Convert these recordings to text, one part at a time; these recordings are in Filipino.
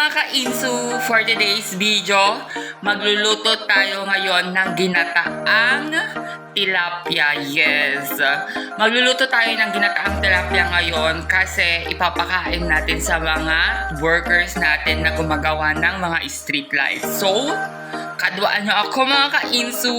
mga ka-insu, for today's video, magluluto tayo ngayon ng ginataang tilapia. Yes, magluluto tayo ng ginataang tilapia ngayon kasi ipapakain natin sa mga workers natin na gumagawa ng mga street lights. So, kaduaan nyo ako mga ka-insu.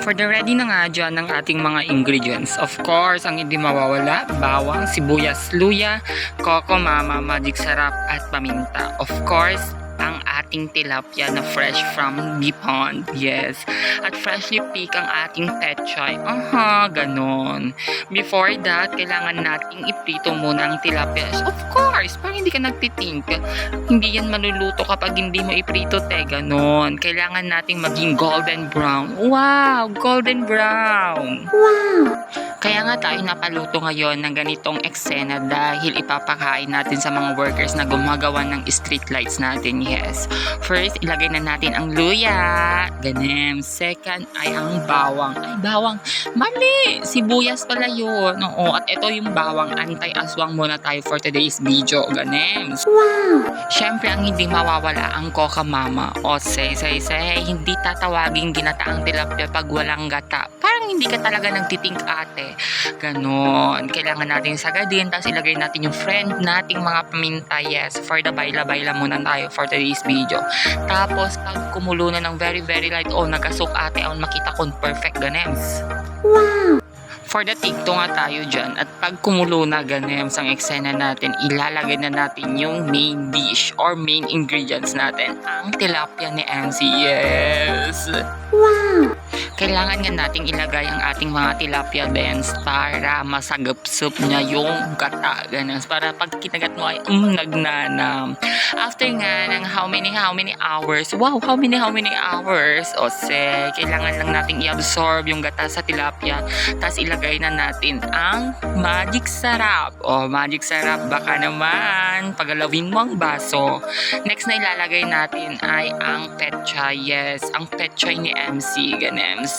For the ready na nga dyan ng ating mga ingredients. Of course, ang hindi mawawala, bawang, sibuyas, luya, coco mama, magic sarap, at paminta. Of course, ang ating tilapia na fresh from the pond. Yes. At freshly pick ang ating pechay. Ganon. Before that, kailangan nating iprito muna ang tilapia. Of course, parang hindi ka nagtitink. Hindi yan maluluto kapag hindi mo iprito, te. Ganon. Kailangan nating maging golden brown. Wow! Golden brown! Wow! Kaya nga tayo napaluto ngayon ng ganitong eksena dahil ipapakain natin sa mga workers na gumagawa ng street lights natin. Yes. First, ilagay na natin ang luya. Ganem. Second ay ang bawang. Ay, bawang. Mali! Sibuyas pala yun. Oo. At ito yung bawang. Anti-aswang muna tayo for today's video. Ganem. Wow! Siyempre, ang hindi mawawala ang coca mama. O say. Hindi tatawaging ginataang tilapia pag walang gata. Parang hindi ka talaga nagtitink, ate. Ganon. Kailangan natin sagadin. Tapos ilagay natin yung friend nating mga paminta. Yes. For the baila-baila muna tayo for today's video. Tapos, pag kumulo na ng very light, nagasok ate, makita kung perfect ganems. Wow! For the tikto nga tayo dyan. At pag kumulo na ganems ang eksena natin, ilalagay na natin yung main dish or main ingredients natin. Ang tilapia ni MC. Yes! Wow! Kailangan nga nating ilagay ang ating mga tilapia dens para masagap-sup niya yung gata. Ganun. Para pag kinagat mo ay nagnanam. After nga ng how many hours? Wow, how many hours? Kailangan lang nating i-absorb yung gata sa tilapia. Tapos ilagay na natin ang magic sarap. Magic sarap. Baka naman pagalawin mo ang baso. Next na ilalagay natin ay ang pechay. Yes, ang pechay ni MC. Ganems.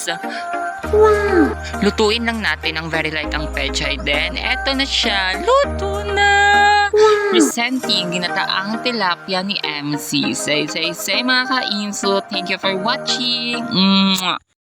Wow! Lutuin lang natin ang very light ang pechay. Then, eto na siya. Luto na! Wow! Presenting ginataang tilapia ni MC. Say mga ka-inso. Thank you for watching. Mwah!